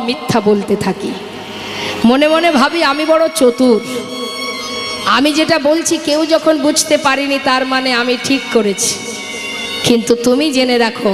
মিথ্যা বলতে থাকি। মনে মনে ভাবি আমি বড় চতুর, আমি যেটা বলছি কেউ যখন বুঝতে পারিনি তার মানে আমি ঠিক করেছি। কিন্তু তুমি জেনে রাখো,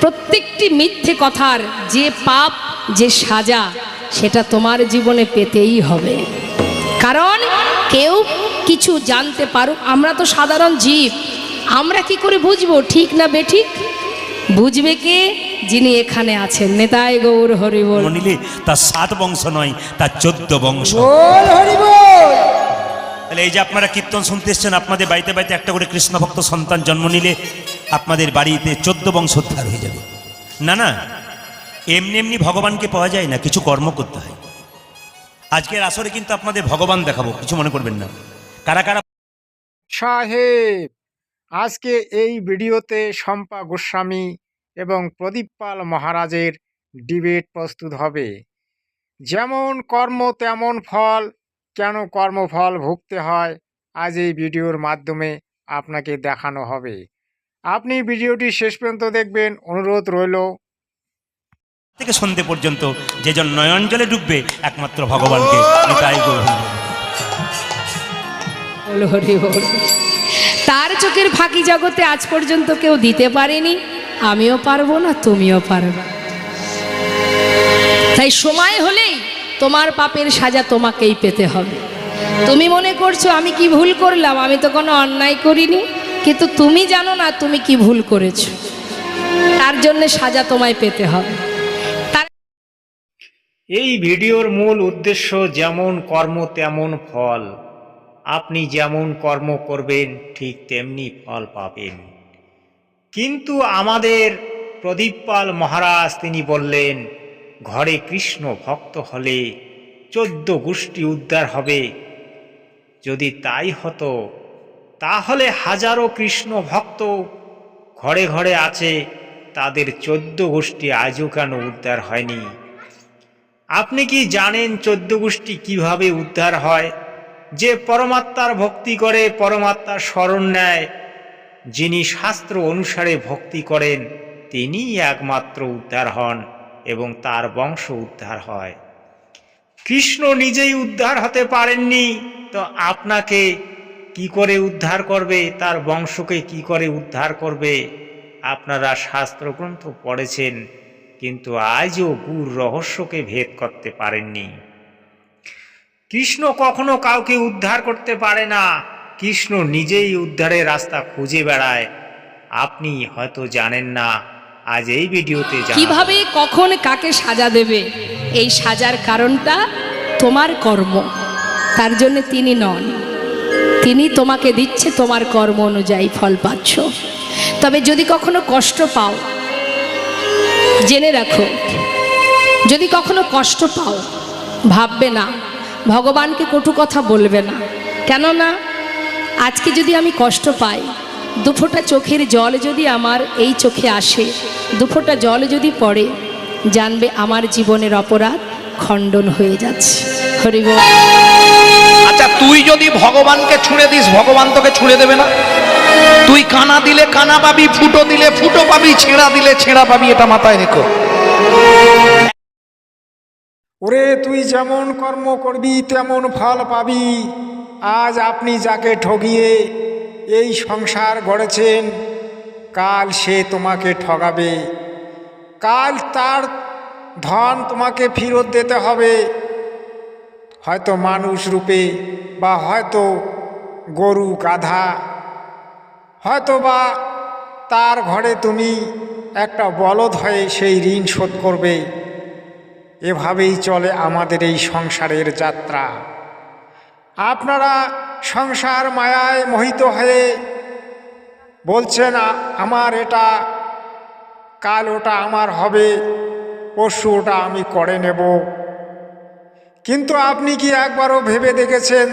প্রত্যেকটি মিথ্যে কথার যে পাপ, যে সাজা, সেটা তোমার জীবনে পেতেই হবে। কারণ কেউ কিছু জানতে পারুক, আমরা তো সাধারণ জীব, আমরা কি করে বুঝবো ঠিক না বেঠিক? বুঝবে কে? যিনি এখানে আছেন। নেতাই গৌর হরি বল। নিলে তার 7 বংশ নয়, তার 14 বংশ। তাহলে এই যে আপনারা কীর্তন শুনতে এসছেন, আপনাদের বাড়িতে বাড়িতে একটা করে কৃষ্ণ ভক্ত সন্তান জন্ম নিলে আপনাদের বাড়িতে 14 বংশ উদ্ধার হয়ে যাবে। না না, এমনি এমনি ভগবানকে পাওয়া যায় না, কিছু কর্ম করতে হয়। আজকের আসরে কিন্তু আপনাদের ভগবান দেখাবো, কিছু মনে করবেন না। কারা কারা সাহেব, আজকে এই ভিডিওতে শম্পা গোস্বামী এবং প্রদীপ পাল মহারাজের ডিবেট প্রস্তুত হবে। যেমন কর্ম তেমন ফল, কেন কর্মফল ভুগতে হয়, আজ এই ভিডিওর মাধ্যমে আপনাকে দেখানো হবে। আপনি ভিডিওটি শেষ পর্যন্ত দেখবেন, অনুরোধ রইল। থেকে সন্ধে পর্যন্ত যে জন নয়ন জলে ডুববে একমাত্র ভগবানকে। তাই তার চোখের ফাঁকি জগতে আজ পর্যন্ত কেউ দিতে পারেনি, আমিও পারবো না, তুমিও পারবে। তাই সময় হলেই তোমার পাপের সাজা তোমাকেই পেতে হবে। তুমি মনে করছো আমি কি ভুল করলাম, আমি তো কোনো অন্যায় করিনি, কিন্তু তুমি জানো না তুমি কি ভুল করেছো। তার জন্য সাজা তোমায় পেতে হবে। এই ভিডিওর মূল উদ্দেশ্য যেমন কর্ম তেমন ফল। আপনি যেমন কর্ম করবেন ঠিক তেমনি ফল পাবেন। কিন্তু আমাদের প্রদীপ পাল মহারাজ তিনি বললেন, ঘরে কৃষ্ণ ভক্ত হলে 14 গোষ্ঠী উদ্ধার হবে। যদি তাই হতো তাহলে হাজারো কৃষ্ণ ভক্ত ঘরে ঘরে আছে, তাদের 14 গোষ্ঠী আজও কেন উদ্ধার হয়নি? আপনি কি জানেন 14 গোষ্ঠী কিভাবে উদ্ধার হয়? যে পরমাত্মার ভক্তি করে, পরমাত্মার শরণ নেয়, যিনি শাস্ত্র অনুসারে ভক্তি করেন, তিনিই একমাত্র উদ্ধার হন এবং তার বংশ উদ্ধার হয়। কৃষ্ণ নিজেই উদ্ধার হতে পারেননি, তো আপনাকে কি করে উদ্ধার করবে? তার বংশকে কি করে উদ্ধার করবে? আপনারা শাস্ত্রগ্রন্থ পড়েছেন, কিন্তু আজও গুর রহস্যকে ভেদ করতে পারেননি। কৃষ্ণ কখনো কাউকে উদ্ধার করতে পারে না, কৃষ্ণ নিজেই উদ্ধারের রাস্তা খুঁজে বেড়ায়। আপনি হয়তো জানেন না, আজ এই ভিডিওতে কিভাবে কখন কাকে সাজা দেবে, এই সাজার কারণটা তোমার কর্ম। তার জন্য তিনি নন, তিনি তোমাকে দিচ্ছে, তোমার কর্ম অনুযায়ী ফল পাচ্ছ। তবে যদি কখনো কষ্ট পাও, জেনে রাখো, যদি কখনো কষ্ট পাও ভাববে না, ভগবানকে কটু কথা বলবে না। কেননা আজকে যদি আমি কষ্ট পাই, দুফোঁটা চোখের জল যদি আমার এই চোখে আসে, দুফোঁটা জল যদি পড়ে, জানবে আমার জীবনের অপরাধ খণ্ডন হয়ে যাচ্ছে। হরি বল। আচ্ছা, তুই যদি ভগবানকে ছুঁড়ে দিস, ভগবান তোকে ছুঁড়ে দেবে না? তুই কানা দিলে কানা পাবি, ফুটো দিলে ফুটো পাবি, ছেঁড়া দিলে ছেঁড়া পাবি, এটা মাথায় রেখো। ওরে তুই যেমন কর্ম করবি তেমন ফল পাবি। আজ আপনি যাকে ঠগিয়ে এই সংসার গড়েছেন, কাল সে তোমাকে ঠগাবে। কাল তার ধন তোমাকে ফেরত দিতে হবে, হয়তো মানুষ রূপে, বা হয়তো গরু গাধা, হয়তো বা তার ঘরে তুমি একটা বলদ হয়ে সেই ঋণ শোধ করবে। এভাবেই চলে আমাদের এই সংসারের যাত্রা। আপনারা সংসার মায়ায় মোহিত হয়ে বলছেন আমার এটা, কাল ওটা আমার হবে, পরশু ওটা আমি করে নেব। কিন্তু আপনি কি একবারও ভেবে দেখেছেন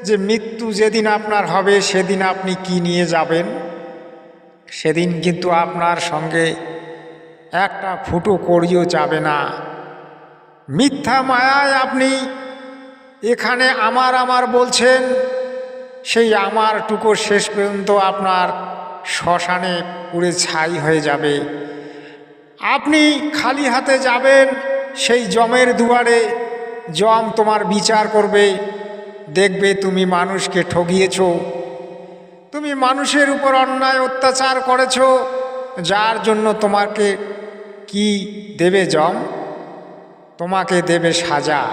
যে মৃত্যু যেদিন আপনার হবে সেদিন আপনি কি নিয়ে যাবেন? সেদিন কিন্তু আপনার সঙ্গে একটা ফুটো কড়িও যাবে না। মিথ্যা মায়ায় আপনি এখানে আমার আমার বলছেন, সেই আমারটুকু শেষ পর্যন্ত আপনার শ্মশানে পুড়ে ছাই হয়ে যাবে। আপনি খালি হাতে যাবেন, সেই যমের দুয়ারে যম তোমার বিচার করবে। দেখবে তুমি মানুষকে ঠগিয়েছো, তুমি মানুষের উপর অন্যায় অত্যাচার করেছো, যার জন্য তোমাকে কি দেবে যম? তোমাকে দেবে সাজা।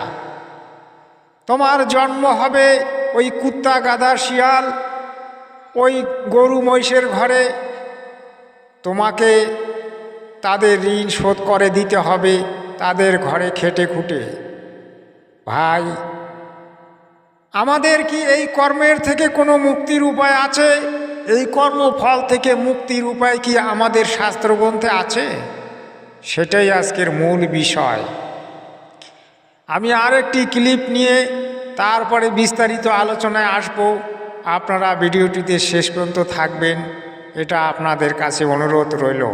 তোমার জন্ম হবে ওই কুত্তা গাধা শিয়াল ওই গরু মহিষের ঘরে। তোমাকে তাদের ঋণ শোধ করে দিতে হবে তাদের ঘরে খেটে খুঁটে। ভাই, আমাদের কি এই কর্মের থেকে কোনো মুক্তির উপায় আছে? এই কর্মফল থেকে মুক্তির উপায় কি আমাদের শাস্ত্রগ্রন্থে আছে? সেটাই আজকের মূল বিষয়। আমি আরেকটি ক্লিপ নিয়ে তারপরে বিস্তারিত আলোচনায় আসব। আপনারা ভিডিওটিতে শেষ পর্যন্ত থাকবেন, এটা আপনাদের কাছে অনুরোধ রইল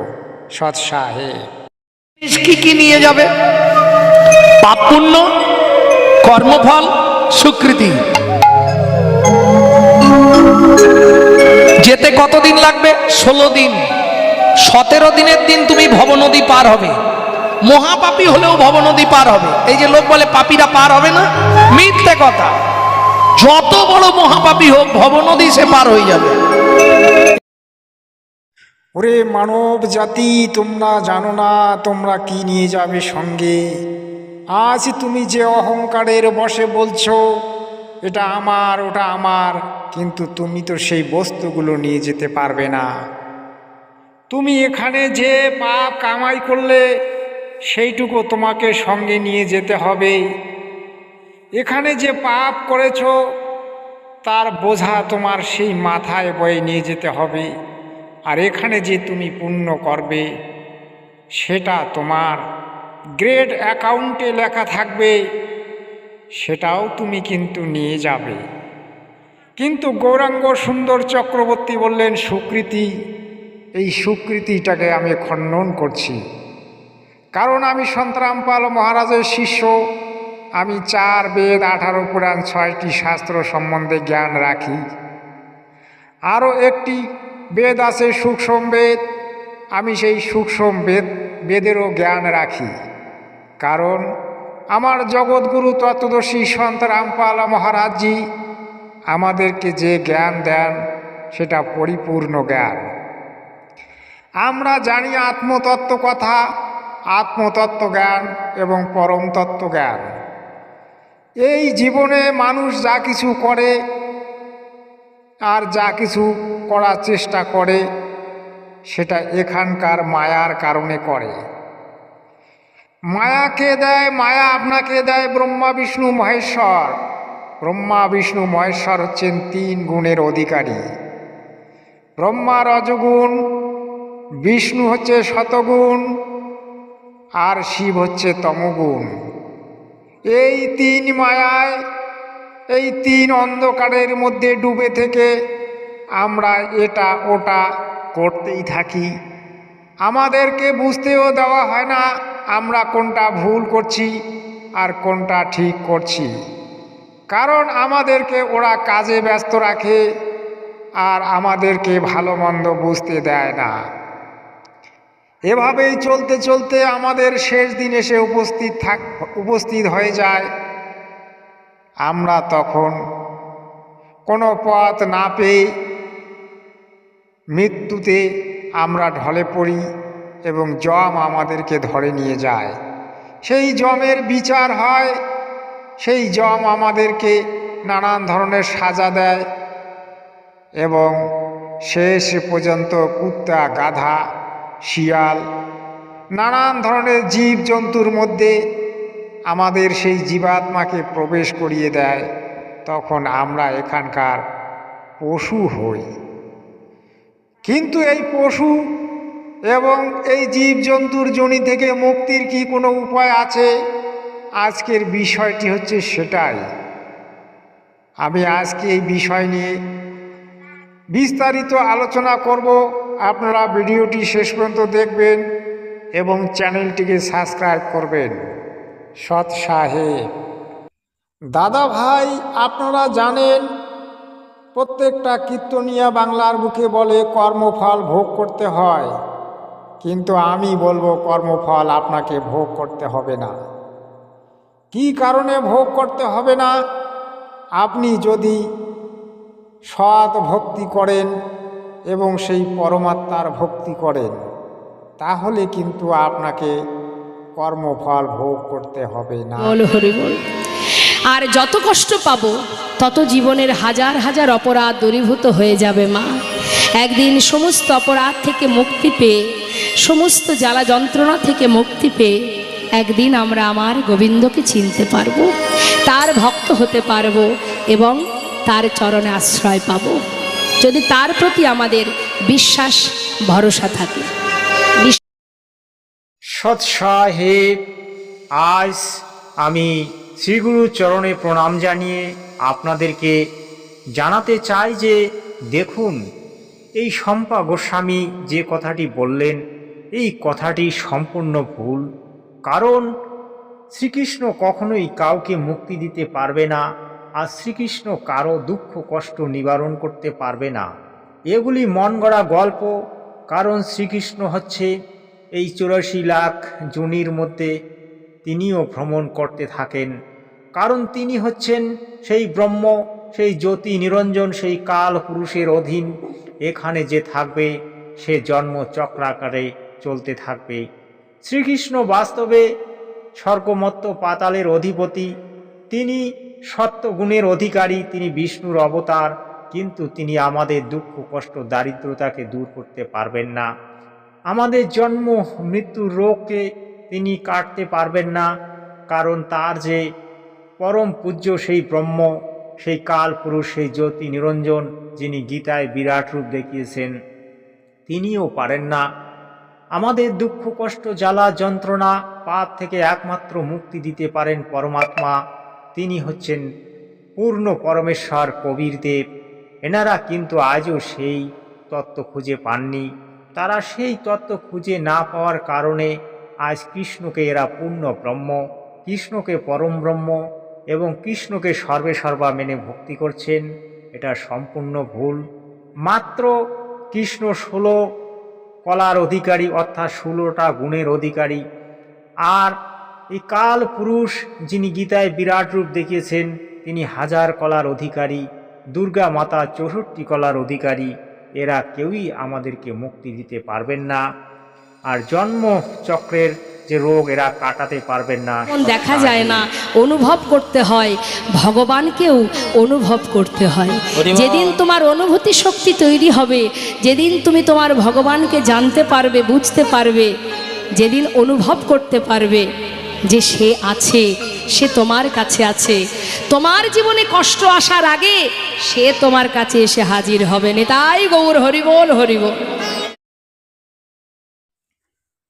সৎসাহে। কি কি নিয়ে যাবে? পাপ পুণ্য, কর্মফল, স্বীকৃতি। যেতে কতদিন লাগবে? 16 দিন। 17 দিনের দিন তুমি ভবনদী পার হবে। মহাপাপী হলেও ভবনদী পার হবে। এই যে লোক বলে পাপীরা পার হবে না, মিথ্যে কথা। যত বড় মহাপাপী হোক ভবনদী সে পার হয়ে যাবে। ওরে মানব জাতি, তোমরা জানো না তোমরা কি নিয়ে যাবে সঙ্গে। আজ তুমি যে অহংকারের বশে বলছো এটা আমার ওটা আমার, কিন্তু তুমি তো সেই বস্তুগুলো নিয়ে যেতে পারবে না। তুমি এখানে যে পাপ কামাই করলে সেইটুকু তোমাকে সঙ্গে নিয়ে যেতে হবে। এখানে যে পাপ করেছো তার বোঝা তোমার সেই মাথায় বয়ে নিয়ে যেতে হবে। আর এখানে যে তুমি পুণ্য করবে সেটা তোমার গ্রেড অ্যাকাউন্টে লেখা থাকবে, সেটাও তুমি কিন্তু নিয়ে যাবে। কিন্তু গৌরাঙ্গ সুন্দর চক্রবর্তী বললেন স্বীকৃতি। এই স্বীকৃতিটাকে আমি খণ্ডন করছি, কারণ আমি সন্তরামপাল মহারাজের শিষ্য। আমি 4 বেদ, 18 পুরাণ, 6টি শাস্ত্র সম্বন্ধে জ্ঞান রাখি। আরও একটি বেদ আছে সূক্ষ্ম বেদ, আমি সেই সূক্ষ্ম বেদেরও জ্ঞান রাখি। কারণ আমার জগৎগুরু তত্ত্বদর্শী সন্ত রামপাল মহারাজজি আমাদেরকে যে জ্ঞান দেন সেটা পরিপূর্ণ জ্ঞান। আমরা জানি আত্মতত্ত্ব কথা, আত্মতত্ত্ব জ্ঞান এবং পরম তত্ত্ব জ্ঞান। এই জীবনে মানুষ যা কিছু করে আর যা কিছু করার চেষ্টা করে সেটা এখানকার মায়ার কারণে করে। মায়াকে দেয়, মায়া আপনাকে দেয় ব্রহ্মা বিষ্ণু মহেশ্বর। ব্রহ্মা বিষ্ণু মহেশ্বর হচ্ছেন 3 গুণের অধিকারী। ব্রহ্মা রজগুণ, বিষ্ণু হচ্ছে শতগুণ, আর শিব হচ্ছে তমগুণ। এই 3 মায়ায়, এই 3 অন্ধকারের মধ্যে ডুবে থেকে আমরা এটা ওটা করতেই থাকি। আমাদেরকে বুঝতেও দেওয়া হয় না আমরা কোনটা ভুল করছি আর কোনটা ঠিক করছি, কারণ আমাদেরকে ওরা কাজে ব্যস্ত রাখে আর আমাদেরকে ভালো মন্দ বুঝতে দেয় না। এভাবেই চলতে চলতে আমাদের শেষ দিন এসে উপস্থিত হয়ে যায়। আমরা তখন কোনো পথ না পেয়ে মৃত্যুতে আমরা ঢলে পড়ি এবং যম আমাদেরকে ধরে নিয়ে যায়। সেই যমের বিচার হয়, সেই যম আমাদেরকে নানান ধরনের সাজা দেয় এবং শেষ পর্যন্ত কুত্তা, গাধা, শিয়াল, নানান ধরনের জীব জন্তুর মধ্যে আমাদের সেই জীবাত্মাকে প্রবেশ করিয়ে দেয়। তখন আমরা এখানকার পশু হই। কিন্তু এই পশু এবং এই জীবজন্তুর যোনি থেকে মুক্তির কি কোনো উপায় আছে? আজকের বিষয়টি হচ্ছে সেটাই। আমি আজকে এই বিষয় নিয়ে বিস্তারিত আলোচনা করব। আপনারা ভিডিওটি শেষ পর্যন্ত দেখবেন এবং চ্যানেলটিকে সাবস্ক্রাইব করবেন। সৎ সাহেব দাদা ভাই, আপনারা জানেন প্রত্যেকটা কীর্তনিয়া বাংলার বুকে বলে কর্মফল ভোগ করতে হয়, কিন্তু আমি বলবো কর্মফল আপনাকে ভোগ করতে হবে না। কি কারণে ভোগ করতে হবে না? আপনি যদি সৎ ভক্তি করেন এবং সেই পরমাত্মার ভক্তি করেন, তাহলে কিন্তু আপনাকে কর্মফল ভোগ করতে হবে না। বল হরি বল। আর যত কষ্ট পাবো তত জীবনের হাজার হাজার অপরাধ দূরীভূত হয়ে যাবে মা। একদিন সমস্ত অপরাধ থেকে মুক্তি পেয়ে, সমস্ত জ্বালা যন্ত্রণা থেকে মুক্তি পেয়ে একদিন আমরা আমার গোবিন্দকে চিনতে পারবো, তার ভক্ত হতে পারবো এবং তার চরণে আশ্রয় পাবো, যদি তার প্রতি আমাদের বিশ্বাস ভরসা থাকে। সৎ সাহেব, আজ আমি শ্রীগুরু চরণে প্রণাম জানিয়ে আপনাদেরকে জানাতে চাই যে দেখুন, এই শম্পা গোস্বামী যে কথাটি বললেন এই কথাটি সম্পূর্ণ ভুল। কারণ শ্রীকৃষ্ণ কখনোই কাউকে মুক্তি দিতে পারবে না, আর শ্রীকৃষ্ণ কারো দুঃখ কষ্ট নিবারণ করতে পারবে না। এগুলি মন গড়া গল্প। কারণ শ্রীকৃষ্ণ হচ্ছে এই 84 লাখ যোনির মধ্যে তিনিও ভ্রমণ করতে থাকেন। কারণ তিনি হচ্ছেন সেই ব্রহ্ম, সেই জ্যোতি নিরঞ্জন, সেই কাল পুরুষের অধীন। এখানে যে থাকবে সে জন্ম চক্রাকারে চলতে থাকবে। শ্রীকৃষ্ণ বাস্তবে স্বর্গমত্ত পাতালের অধিপতি, তিনি সত্যগুণের অধিকারী, তিনি বিষ্ণুর অবতার, কিন্তু তিনি আমাদের দুঃখ কষ্ট দারিদ্রতাকে দূর করতে পারবেন না। আমাদের জন্ম মৃত্যুর রোগকে তিনি কাটতে পারবেন না। কারণ তার যে পরম পূজ্য সেই ব্রহ্ম, সেই কাল পুরুষ, সেই জ্যোতি নিরঞ্জন, যিনি গীতায় বিরাট রূপ দেখিয়েছেন, তিনিও পারেন না। আমাদের দুঃখ কষ্ট জ্বালা যন্ত্রণা পাপ থেকে একমাত্র মুক্তি দিতে পারেন পরমাত্মা। তিনি হচ্ছেন পূর্ণ পরমেশ্বর কবির দেব। এনারা কিন্তু আজও সেই তত্ত্ব খুঁজে পাননি। তারা সেই তত্ত্ব খুঁজে না পাওয়ার কারণে আজ কৃষ্ণকে এরা পূর্ণ ব্রহ্ম, কৃষ্ণকে পরম ব্রহ্ম এবং কৃষ্ণকে সর্বে সর্বা মেনে ভক্তি করছেন। এটা সম্পূর্ণ ভুল। মাত্র কৃষ্ণ 16 কলার অধিকারী, অর্থাৎ 16টা গুণের অধিকারী। আর এই কাল পুরুষ যিনি গীতায় বিরাট রূপ দেখিয়েছেন, তিনি 1000 কলার অধিকারী। দুর্গা মাতা 64 কলার অধিকারী। এরা কেউই আমাদেরকে মুক্তি দিতে পারবেন না। আর জন্ম চক্রের যে রোগ এরা কাটাতে পারবেন না। দেখা যায় না, অনুভব করতে হয়, ভগবানকেও অনুভব করতে হয়। যেদিন তোমার অনুভূতি শক্তি তৈরি হবে, যেদিন তুমি তোমার ভগবানকে জানতে পারবে, বুঝতে পারবে, যেদিন অনুভব করতে পারবে যে সে আছে, সে তোমার কাছে আছে, তোমার জীবনে কষ্ট আসার আগে সে তোমার কাছে এসে হাজির হবে। তাই গৌর হরিবোল হরিবোল।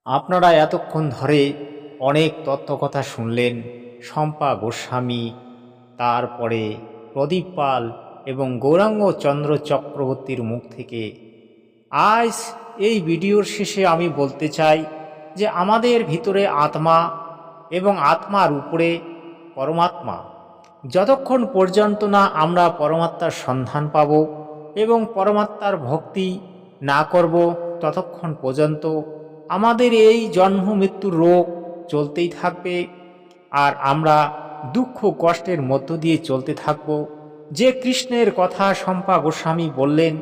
আপনারা এতক্ষণ ধরে অনেক তত্ত্বকথা শুনলেন শম্পা গোস্বামী, তারপরে প্রদীপ পাল এবং গৌরাঙ্গ চন্দ্র চক্রবর্তীর মুখ থেকে। আজ এই ভিডিওর শেষে আমি বলতে চাই যে আমাদের ভিতরে আত্মা এবং আত্মার উপরে পরমাত্মা। যতক্ষণ পর্যন্ত না আমরা পরমাত্মার সন্ধান পাব এবং পরমাত্মার ভক্তি না করব, ততক্ষণ পর্যন্ত আমাদের এই জন্ম মৃত্যুর রোগ চলতেই থাকবে। আর আমরা দুঃখ কষ্টের মধ্য দিয়ে চলতে থাকব। যে কৃষ্ণের কথা শম্পা গোস্বামী বললেন,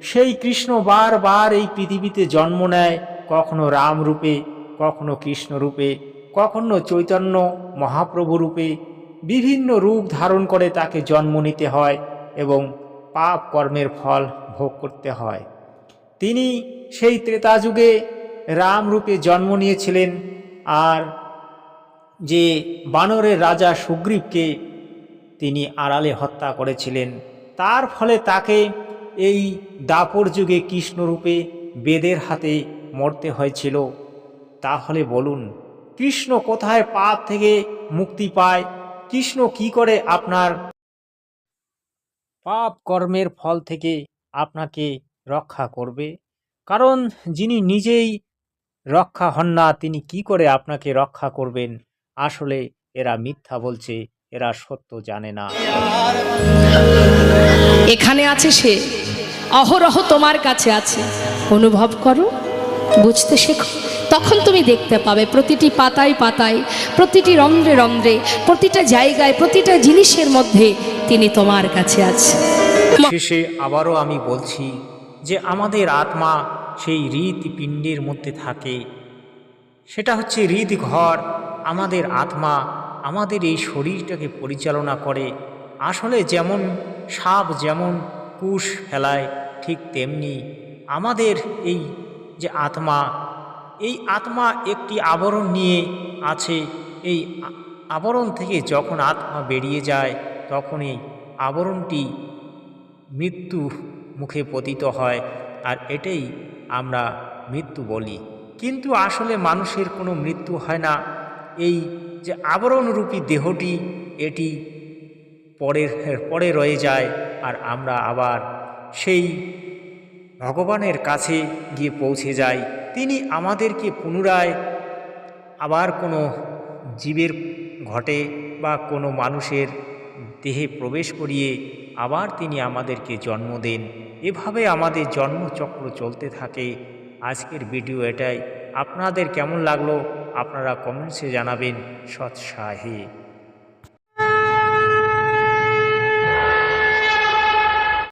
সেই কৃষ্ণ বারবার এই পৃথিবীতে জন্ম নেয়, কখনো রাম রূপে, কখনো কৃষ্ণ রূপে, কখনো চৈতন্য মহাপ্রভু রূপে। বিভিন্ন রূপ ধারণ করে তাকে জন্ম নিতে হয় এবং পাপ কর্মের ফল ভোগ করতে হয়। তিনি সেই ত্রেতা যুগে রাম রূপে জন্ম নিয়েছিলেন, আর যে বানরের রাজা সুগ্রীবকে তিনি আড়ালে হত্যা করেছিলেন। তার ফলে তাকে এই দাপর যুগে কৃষ্ণরূপে বেদের হাতে মরতে হয়েছিল। তাহলে বলুন, কৃষ্ণ কোথায় পাপ থেকে মুক্তি পায়? কৃষ্ণ কি করে আপনার পাপ কর্মের ফল থেকে আপনাকে রক্ষা করবে? কারণ যিনি নিজেই রক্ষা হন না, তিনি কি করে আপনাকে রক্ষা করবেন? আসলে এরা মিথ্যা বলছে, এরা সত্য জানে না। এখানে আছে সে, অহরহ তোমার কাছে আছে। অনুভব করো, বুঝতে শেখো, তখন তুমি দেখতে পাবে প্রতিটি পাতায় পাতায়, প্রতিটি রন্ধ্রে রন্ধ্রে, প্রতিটা জায়গায়, প্রতিটা জিনিসের মধ্যে তিনি তোমার কাছে আছে। শেষে আবারও আমি বলছি যে আমাদের আত্মা সেই হৃৎপিণ্ডের মধ্যে থাকে, সেটা হচ্ছে হৃদঘর। আমাদের আত্মা আমাদের এই শরীরটাকে পরিচালনা করে। আসলে যেমন সাপ যেমন কুশ ফেলায়, ঠিক তেমনি আমাদের এই যে আত্মা, এই আত্মা একটি আবরণ নিয়ে আছে। এই আবরণ থেকে যখন আত্মা বেরিয়ে যায় তখন এই আবরণটি মৃত্যু মুখে পতিত হয়, আর এটাই আমরা মৃত্যু বলি। কিন্তু আসলে মানুষের কোনো মৃত্যু হয় না। এই যে আবরণরূপী দেহটি, এটি পরে রয়ে যায়, আর আমরা আবার সেই ভগবানের কাছে গিয়ে পৌঁছে যাই। তিনি আমাদেরকে পুনরায় আবার কোনো জীবের ঘটে বা কোনো মানুষের দেহে প্রবেশ করিয়ে আবার তিনি আমাদেরকে জন্ম দেন। এভাবে আমাদের জন্মচক্র চলতে থাকে। আজকের ভিডিও এটাই। আপনাদের কেমন লাগলো আপনারা কমেন্টসে জানাবেন। সৎসাহে।